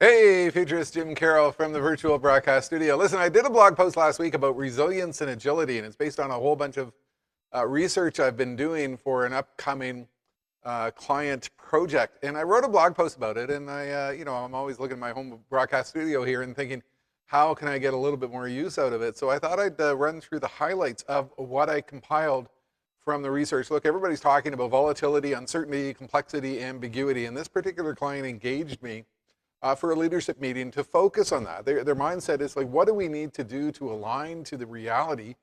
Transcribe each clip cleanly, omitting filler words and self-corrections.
Hey, Futurist, Jim Carroll from the virtual broadcast studio. Listen, I did a blog post last week about resilience and agility, and it's based on a whole bunch of research I've been doing for an upcoming client project. And I wrote a blog post about it, and I'm always looking at my home broadcast studio here and thinking, how can I get a little bit more use out of it? So I thought I'd run through the highlights of what I compiled from the research. Look, everybody's talking about volatility, uncertainty, complexity, ambiguity, and this particular client engaged me for a leadership meeting to focus on that. Their mindset is like, what do we need to do to align to the reality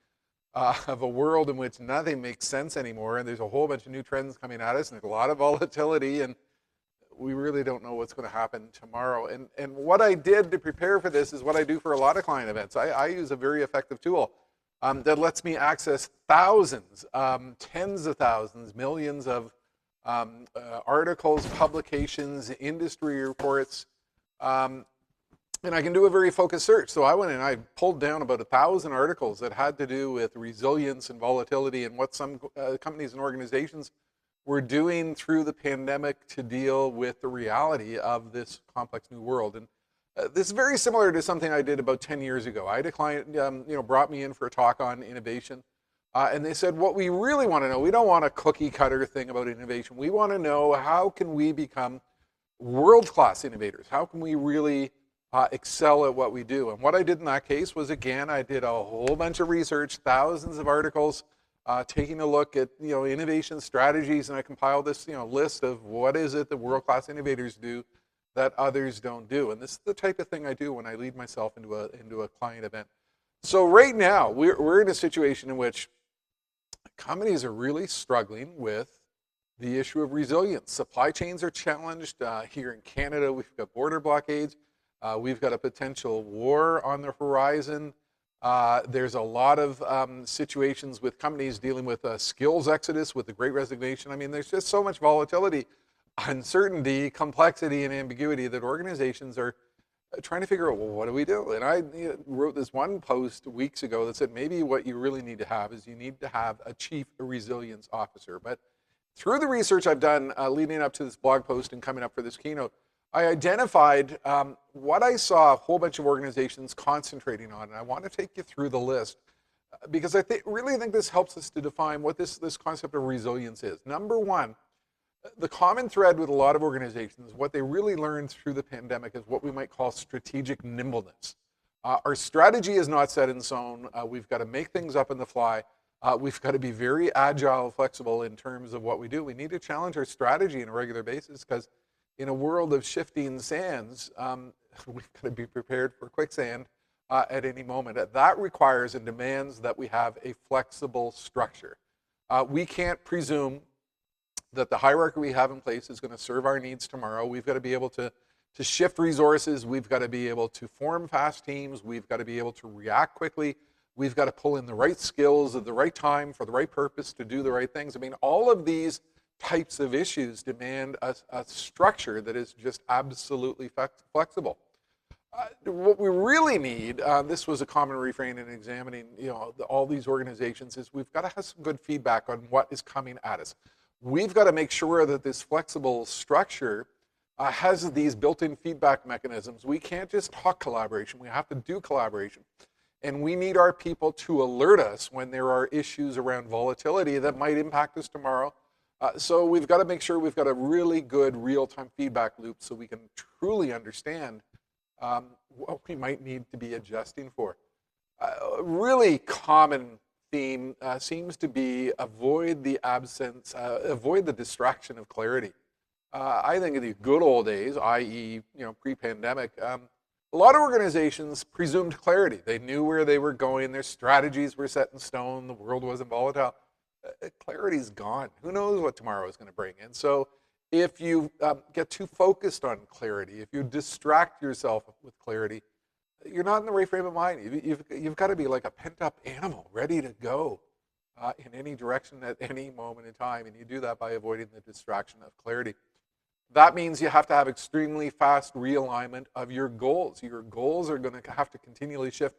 of a world in which nothing makes sense anymore, and there's a whole bunch of new trends coming at us, and there's a lot of volatility, and we really don't know what's going to happen tomorrow. And what I did to prepare for this is what I do for a lot of client events. I use a very effective tool that lets me access thousands, tens of thousands, millions of articles, publications, industry reports, and I can do a very focused search. So I went and I pulled down about 1,000 articles that had to do with resilience and volatility and what some companies and organizations were doing through the pandemic to deal with the reality of this complex new world. And this is very similar to something I did about 10 years ago. I had a client brought me in for a talk on innovation. And they said, what we really want to know, we don't want a cookie cutter thing about innovation. We want to know, how can we become world-class innovators? How can we really excel at what we do? And what I did in that case was, again, I did a whole bunch of research, thousands of articles, taking a look at innovation strategies, and I compiled this list of what is it that world-class innovators do that others don't do. And this is the type of thing I do when I lead myself into a client event. So right now, we're in a situation in which companies are really struggling with the issue of resilience. Supply chains are challenged. Here in Canada, we've got border blockades. We've got a potential war on the horizon. There's a lot of situations with companies dealing with skills exodus, with the Great Resignation. I mean, there's just so much volatility, uncertainty, complexity, and ambiguity that organizations are trying to figure out, well, what do we do? And I wrote this one post weeks ago that said, maybe what you really need to have is you need to have a chief resilience officer. But through the research I've done leading up to this blog post and coming up for this keynote, I identified what I saw a whole bunch of organizations concentrating on, and I want to take you through the list because I really think this helps us to define what this concept of resilience is. Number one, the common thread with a lot of organizations, what they really learned through the pandemic, is what we might call strategic nimbleness. Our strategy is not set in stone. We've got to make things up on the fly. We've got to be very agile, flexible in terms of what we do. We need to challenge our strategy on a regular basis because in a world of shifting sands, we've got to be prepared for quicksand at any moment. That requires and demands that we have a flexible structure. We can't presume that the hierarchy we have in place is going to serve our needs tomorrow. We've got to be able to shift resources. We've got to be able to form fast teams. We've got to be able to react quickly. We've got to pull in the right skills at the right time for the right purpose to do the right things. I mean, all of these types of issues demand a structure that is just absolutely flexible. What we really need, this was a common refrain in examining all these organizations, is we've got to have some good feedback on what is coming at us. We've got to make sure that this flexible structure has these built-in feedback mechanisms. We can't just talk collaboration. We have to do collaboration. And we need our people to alert us when there are issues around volatility that might impact us tomorrow. So we've got to make sure we've got a really good real-time feedback loop so we can truly understand what we might need to be adjusting for. A really common theme seems to be avoid the distraction of clarity. I think of the good old days, i.e., pre-pandemic, a lot of organizations presumed clarity. They knew where they were going. Their strategies were set in stone. The world wasn't volatile. Clarity's gone. Who knows what tomorrow is going to bring? And so if you get too focused on clarity, if you distract yourself with clarity, you're not in the right frame of mind. You've got to be like a pent-up animal, ready to go in any direction at any moment in time. And you do that by avoiding the distraction of clarity. That means you have to have extremely fast realignment of your goals. Your goals are going to have to continually shift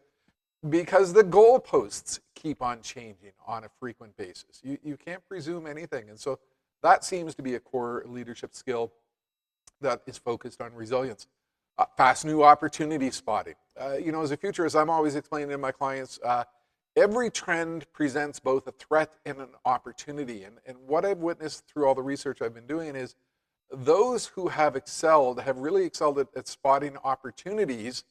because the goalposts keep on changing on a frequent basis. You can't presume anything. And so that seems to be a core leadership skill that is focused on resilience. Fast new opportunity spotting. As a futurist, I'm always explaining to my clients, every trend presents both a threat and an opportunity. And what I've witnessed through all the research I've been doing is those who have excelled have really excelled at spotting opportunities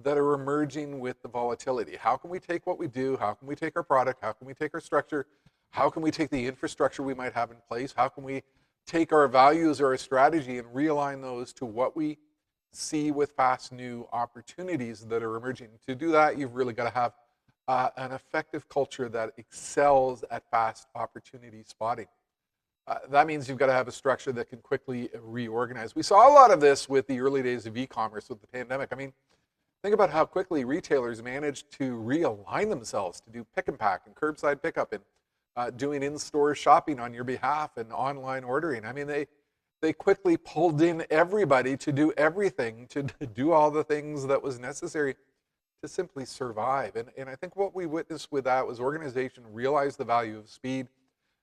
that are emerging with the volatility. How can we take what we do? How can we take our product? How can we take our structure? How can we take the infrastructure we might have in place? How can we take our values or our strategy and realign those to what we see with fast new opportunities that are emerging? To do that, you've really got to have an effective culture that excels at fast opportunity spotting. That means you've got to have a structure that can quickly reorganize. We saw a lot of this with the early days of e-commerce with the pandemic. I mean, think about how quickly retailers managed to realign themselves to do pick and pack and curbside pickup and doing in-store shopping on your behalf and online ordering. I mean, they quickly pulled in everybody to do everything, to do all the things that was necessary to simply survive. And I think what we witnessed with that was organization realized the value of speed.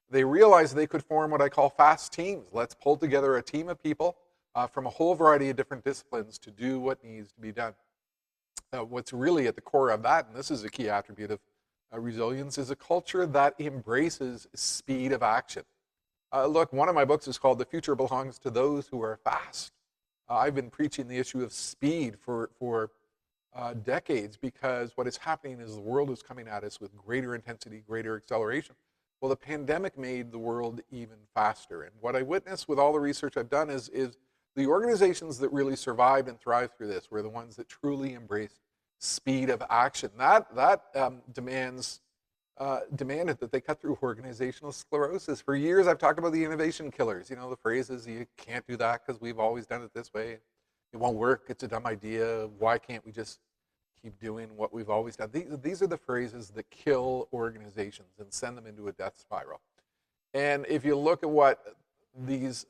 They realized they could form what I call fast teams. Let's pull together a team of people from a whole variety of different disciplines to do what needs to be done. What's really at the core of that, and this is a key attribute of resilience, is a culture that embraces speed of action. Look, one of my books is called The Future Belongs to Those Who Are Fast. I've been preaching the issue of speed for decades, because what is happening is the world is coming at us with greater intensity, greater acceleration. Well, the pandemic made the world even faster. And what I witnessed with all the research I've done is the organizations that really survived and thrived through this were the ones that truly embraced speed of action. That demanded that they cut through organizational sclerosis. For years, I've talked about the innovation killers. You know, the phrases, you can't do that because we've always done it this way. It won't work. It's a dumb idea. Why can't we just keep doing what we've always done? These are the phrases that kill organizations and send them into a death spiral. And if you look at what these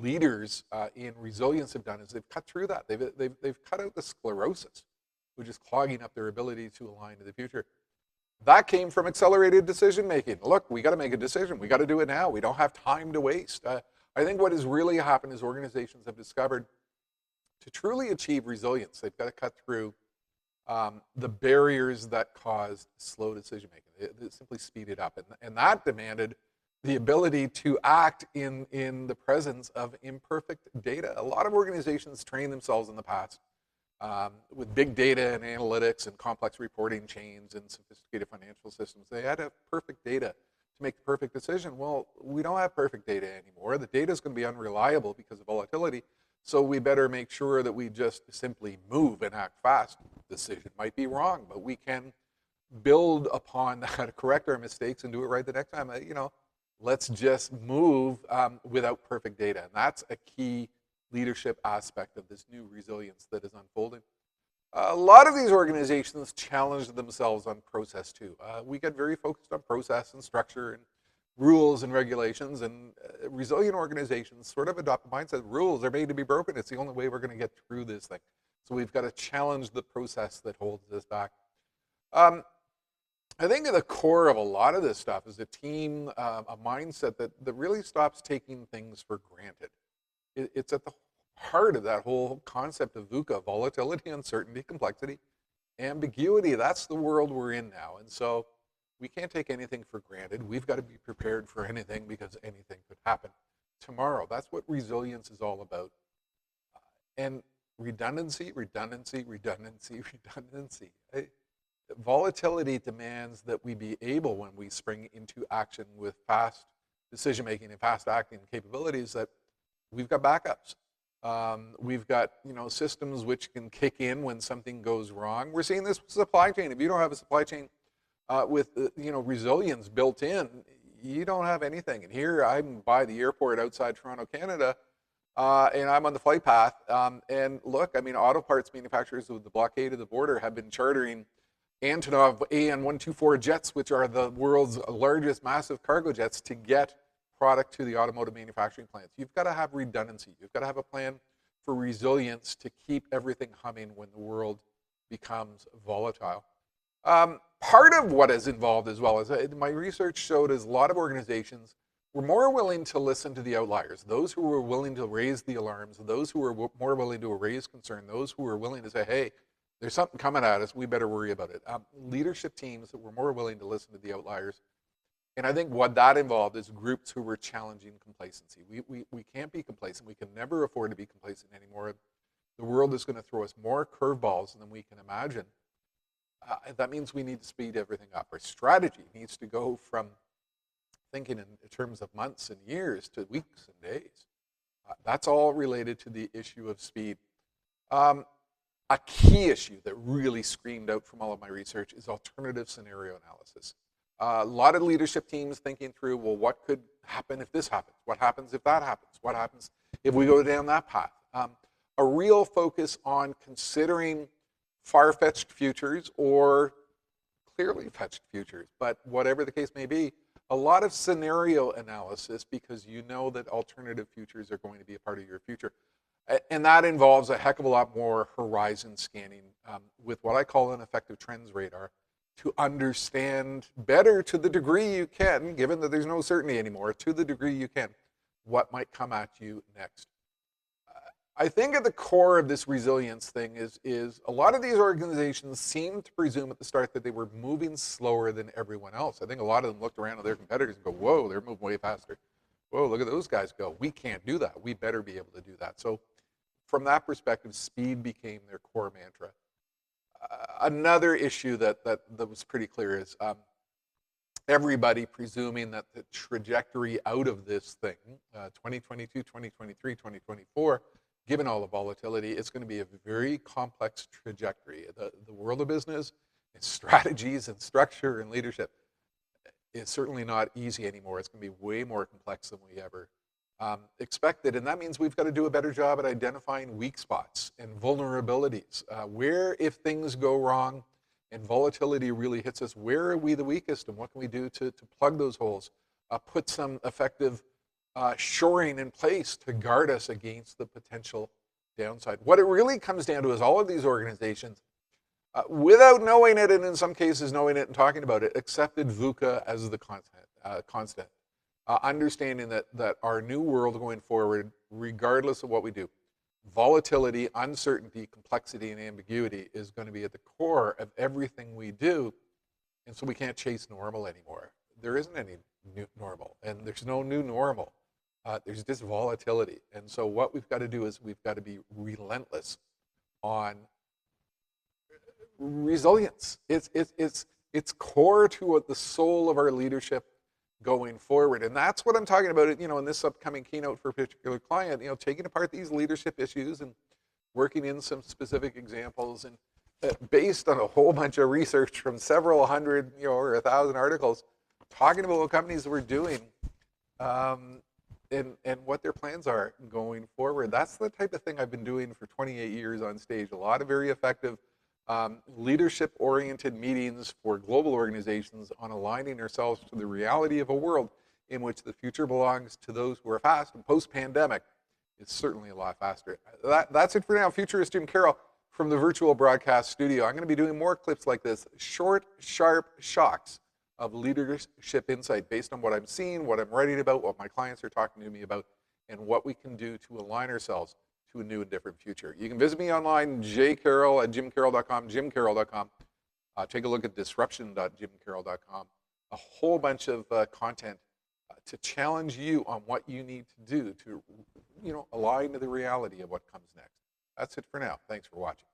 leaders in resilience have done, is they've cut through that. They've cut out the sclerosis, which is clogging up their ability to align to the future. That came from accelerated decision making. Look, we got to make a decision. We got to do it now. We don't have time to waste. I think what has really happened is organizations have discovered to truly achieve resilience, they've got to cut through the barriers that caused slow decision making. It simply speed it up. And that demanded the ability to act in the presence of imperfect data. A lot of organizations train themselves in the past with big data and analytics and complex reporting chains and sophisticated financial systems. They had to have perfect data to make the perfect decision. Well, we don't have perfect data anymore. The data is going to be unreliable because of volatility. So we better make sure that we just simply move and act fast. The decision might be wrong, but we can build upon that, correct our mistakes, and do it right the next time. Let's just move without perfect data. And that's a key leadership aspect of this new resilience that is unfolding. A lot of these organizations challenge themselves on process too. We get very focused on process and structure and rules and regulations, and resilient organizations sort of adopt the mindset rules are made to be broken. It's the only way we're going to get through this thing. So we've got to challenge the process that holds us back. I think at the core of a lot of this stuff is a team, a mindset that really stops taking things for granted. It's at the heart of that whole concept of VUCA: volatility, uncertainty, complexity, ambiguity. That's the world we're in now. And so we can't take anything for granted. We've got to be prepared for anything, because anything could happen tomorrow. That's what resilience is all about. And redundancy. Volatility demands that we be able, when we spring into action with fast decision-making and fast acting capabilities, that we've got backups. We've got systems which can kick in when something goes wrong. We're seeing this with supply chain. If you don't have a supply chain with resilience built in, you don't have anything. And here I'm by the airport outside Toronto, Canada, and I'm on the flight path. And look, I mean, auto parts manufacturers with the blockade of the border have been chartering Antonov AN-124 jets, which are the world's largest massive cargo jets, to get product to the automotive manufacturing plants. You've got to have redundancy. You've got to have a plan for resilience to keep everything humming when the world becomes volatile. Part of what is involved as well is my research showed is a lot of organizations we're more willing to listen to the outliers, those who are willing to raise the alarms, those who are more willing to raise concern, those who are willing to say, hey, there's something coming at us, we better worry about it. Leadership teams that were more willing to listen to the outliers. And I think what that involved is groups who were challenging complacency. We can't be complacent. We can never afford to be complacent anymore. The world is going to throw us more curveballs than we can imagine. That means we need to speed everything up. Our strategy needs to go from thinking in terms of months and years to weeks and days. That's all related to the issue of speed. A key issue that really screamed out from all of my research is alternative scenario analysis. A lot of leadership teams thinking through, well, what could happen if this happens? What happens if that happens? What happens if we go down that path? A real focus on considering far-fetched futures or clearly fetched futures, but whatever the case may be, a lot of scenario analysis because you know that alternative futures are going to be a part of your future. And that involves a heck of a lot more horizon scanning with what I call an effective trends radar to understand better to the degree you can, given that there's no certainty anymore, to the degree you can, what might come at you next. I think at the core of this resilience thing is a lot of these organizations seem to presume at the start that they were moving slower than everyone else. I think a lot of them looked around at their competitors and go, whoa, they're moving way faster. Whoa, look at those guys go. We can't do that. We better be able to do that. So from that perspective, speed became their core mantra. Another issue that was pretty clear is everybody presuming that the trajectory out of this thing, 2022, 2023, 2024, given all the volatility, it's going to be a very complex trajectory. The world of business and strategies and structure and leadership is certainly not easy anymore. It's going to be way more complex than we ever expected. And that means we've got to do a better job at identifying weak spots and vulnerabilities. Where, if things go wrong and volatility really hits us, where are we the weakest and what can we do to plug those holes? Put some effective shoring in place to guard us against the potential downside. What it really comes down to is all of these organizations, without knowing it, and in some cases knowing it and talking about it, accepted VUCA as the constant. Understanding that our new world going forward, regardless of what we do, volatility, uncertainty, complexity, and ambiguity is going to be at the core of everything we do, and so we can't chase normal anymore. There isn't any new normal, and there's no new normal. There's just volatility, and so what we've got to do is we've got to be relentless on resilience. It's core to what the soul of our leadership going forward, and that's what I'm talking about. In this upcoming keynote for a particular client, taking apart these leadership issues and working in some specific examples, and based on a whole bunch of research from several hundred, or 1,000 articles, talking about what companies were doing, and what their plans are going forward. That's the type of thing I've been doing for 28 years on stage. A lot of very effective leadership-oriented meetings for global organizations on aligning ourselves to the reality of a world in which the future belongs to those who are fast, and post-pandemic, it's certainly a lot faster. That's it for now. Futurist Jim Carroll from the virtual broadcast studio. I'm going to be doing more clips like this, short, sharp shocks of leadership insight based on what I'm seeing, what I'm writing about, what my clients are talking to me about, and what we can do to align ourselves to a new and different future. You can visit me online, jcarroll at jimcarroll.com, jimcarroll.com. Take a look at disruption.jimcarroll.com. A whole bunch of content to challenge you on what you need to do to, align to the reality of what comes next. That's it for now. Thanks for watching.